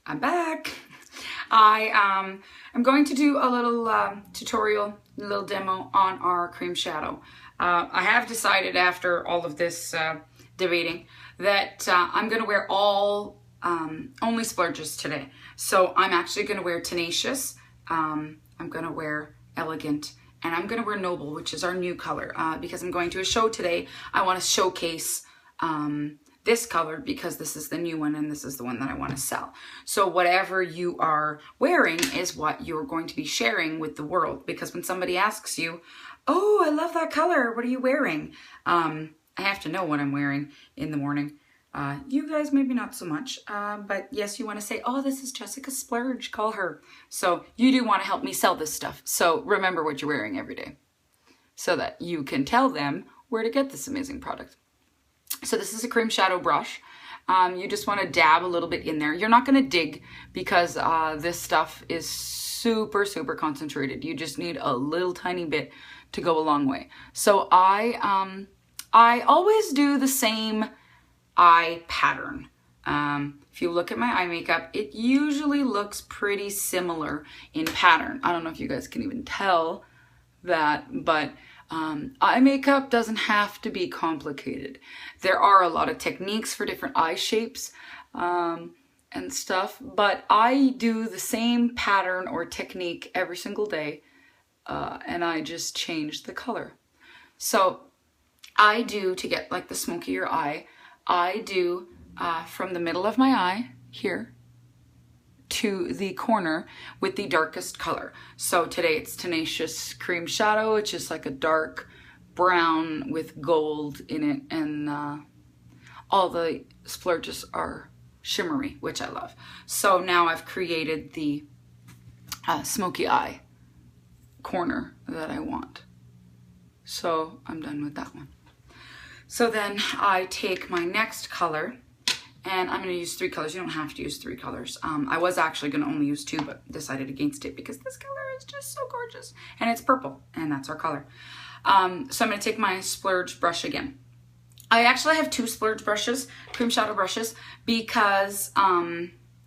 I'm back. I am going to do a little tutorial, a little demo on our cream shadow. I have decided after all of this debating that I'm going to wear only splurges today. So I'm actually going to wear Tenacious, I'm going to wear Elegant, and I'm going to wear Noble, which is our new color, because I'm going to a show today. I want to showcase this color because this is the new one and this is the one that I want to sell. So whatever you are wearing is what you're going to be sharing with the world, because when somebody asks you, oh, I love that color, what are you wearing? I have to know what I'm wearing in the morning. You guys maybe not so much, but yes, you want to say, oh, this is Jessica Splurge, call her. So you do want to help me sell this stuff. So remember what you're wearing every day so that you can tell them where to get this amazing product. So this is a cream shadow brush. You just want to dab a little bit in there. You're not going to dig because this stuff is super, super concentrated. You just need a little tiny bit to go a long way. So I always do the same eye pattern. If you look at my eye makeup, it usually looks pretty similar in pattern. I don't know if you guys can even tell that, but eye makeup doesn't have to be complicated. There are a lot of techniques for different eye shapes and stuff, but I do the same pattern or technique every single day, and I just change the color. So I do, to get like the smokier eye, I do from the middle of my eye here to the corner with the darkest color. So today it's Tenacious Cream Shadow. It's just like a dark brown with gold in it, and all the splurges are shimmery, which I love. So now I've created the smoky eye corner that I want. So I'm done with that one. So then I take my next color, and I'm going to use 3 colors. You don't have to use 3 colors. I was actually going to only use 2, but decided against it because this color is just so gorgeous. And it's purple, and that's our color. So I'm going to take my Splurge brush again. I actually have 2 Splurge brushes, cream shadow brushes, because,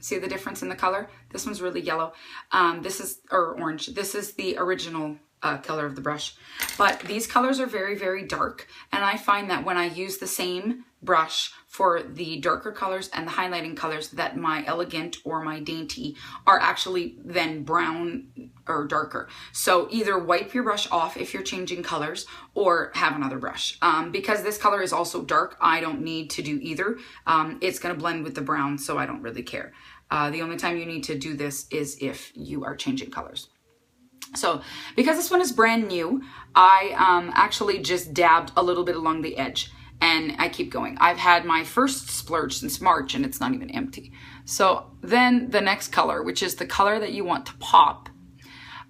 see the difference in the color? This one's really yellow. Or orange. This is the original color of the brush. But these colors are very, very dark, and I find that when I use the same brush for the darker colors and the highlighting colors, that my Elegant or my Dainty are actually then brown or darker. So either wipe your brush off if you're changing colors, or have another brush. Because this color is also dark, I don't need to do either. It's going to blend with the brown, so I don't really care. The only time you need to do this is if you are changing colors. So because this one is brand new, I actually just dabbed a little bit along the edge, and I keep going. I've had my first splurge since March, and it's not even empty. So then the next color, which is the color that you want to pop,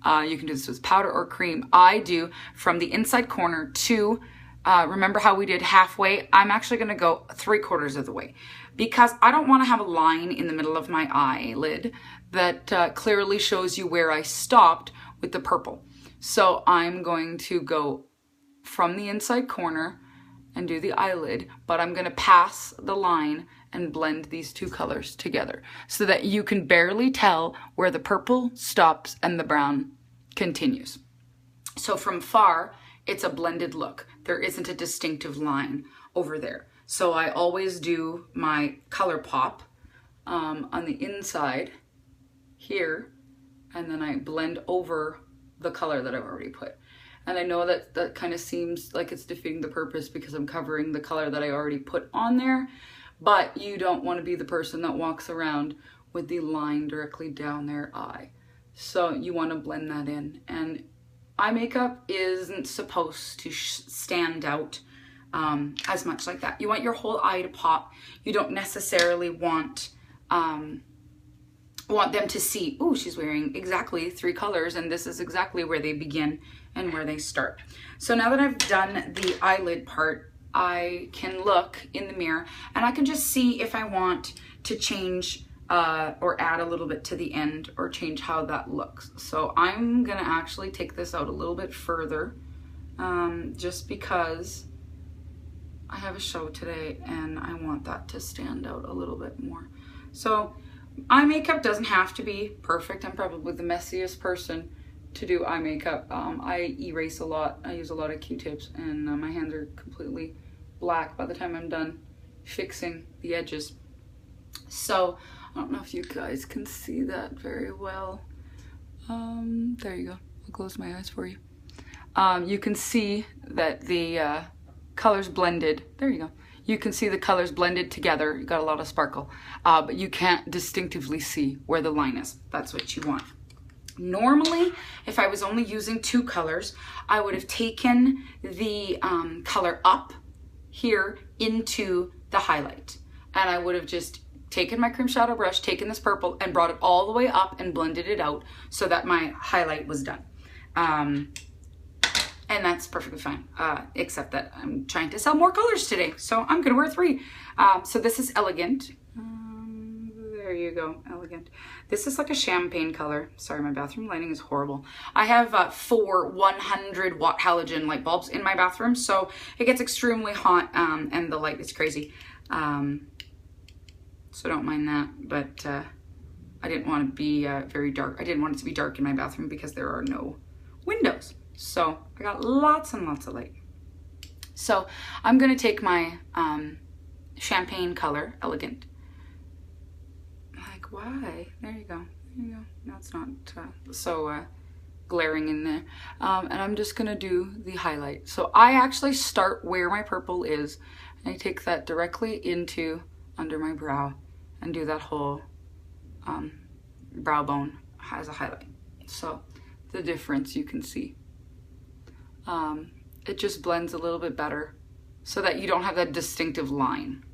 you can do this with powder or cream. I do from the inside corner to, remember how we did halfway? I'm actually going to go 3/4 of the way, because I don't want to have a line in the middle of my eyelid that clearly shows you where I stopped with the purple. So I'm going to go from the inside corner and do the eyelid, but I'm going to pass the line and blend these 2 colors together so that you can barely tell where the purple stops and the brown continues. So from far, it's a blended look. There isn't a distinctive line over there. So I always do my color pop on the inside here, and then I blend over the color that I've already put. And I know that that kind of seems like it's defeating the purpose because I'm covering the color that I already put on there, but you don't want to be the person that walks around with the line directly down their eye. So you want to blend that in. And eye makeup isn't supposed to stand out as much like that. You want your whole eye to pop. You don't necessarily want them to see, oh, she's wearing exactly 3 colors, and this is exactly where they begin and where they start. So now that I've done the eyelid part, I can look in the mirror and I can just see if I want to change or add a little bit to the end or change how that looks. So I'm gonna actually take this out a little bit further just because I have a show today and I want that to stand out a little bit more. So eye makeup doesn't have to be perfect. I'm probably the messiest person to do eye makeup. I erase a lot. I use a lot of Q-tips, and my hands are completely black by the time I'm done fixing the edges. So I don't know if you guys can see that very well. There you go. I'll close my eyes for you. You can see that the colors blended. There you go. You can see the colors blended together. You got a lot of sparkle, but you can't distinctively see where the line is. That's what you want. Normally, if I was only using 2 colors, I would have taken the color up here into the highlight, and I would have just taken my cream shadow brush, taken this purple, and brought it all the way up and blended it out so that my highlight was done. And that's perfectly fine, except that I'm trying to sell more colors today, so I'm gonna wear 3. So this is Elegant. There you go, Elegant. This is like a champagne color. Sorry, my bathroom lighting is horrible. I have 4 100 watt halogen light bulbs in my bathroom, so it gets extremely hot, and the light is crazy. So don't mind that, but I didn't want to be very dark. I didn't want it to be dark in my bathroom because there are no windows. So I got lots and lots of light. So I'm gonna take my champagne color, Elegant. Like, why? There you go. There you go. No, it's not so glaring in there. And I'm just gonna do the highlight. So I actually start where my purple is, and I take that directly into under my brow and do that whole brow bone as a highlight. So the difference you can see. It just blends a little bit better so that you don't have that distinctive line.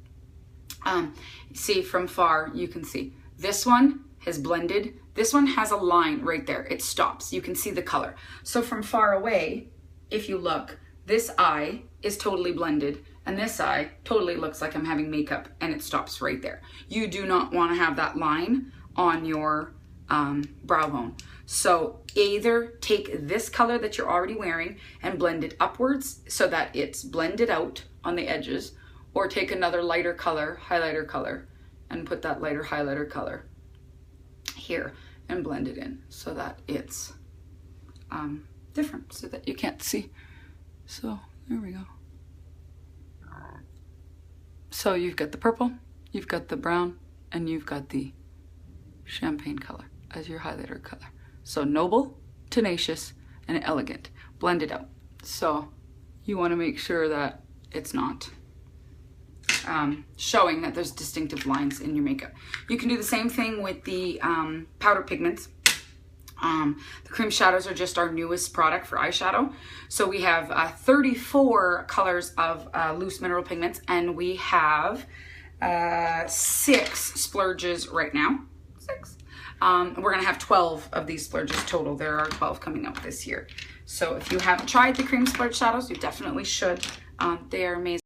See, from far you can see this one has blended. This one has a line right there. It stops. You can see the color. So from far away, if you look, this eye is totally blended, and this eye totally looks like I'm having makeup, and it stops right there. You do not want to have that line on your brow bone. So either take this color that you're already wearing and blend it upwards so that it's blended out on the edges, or take another lighter color, highlighter color, and put that lighter highlighter color here and blend it in so that it's different, so that you can't see. So there we go. So you've got the purple, you've got the brown, and you've got the champagne color as your highlighter color. So noble, tenacious, and elegant. Blend it out. So you want to make sure that it's not showing that there's distinctive lines in your makeup. You can do the same thing with the powder pigments. The cream shadows are just our newest product for eyeshadow. So we have 34 colors of loose mineral pigments, and we have 6 splurges right now. 6. We're gonna have 12 of these splurges total. There are 12 coming out this year. So if you haven't tried the cream splurge shadows, you definitely should. They are amazing.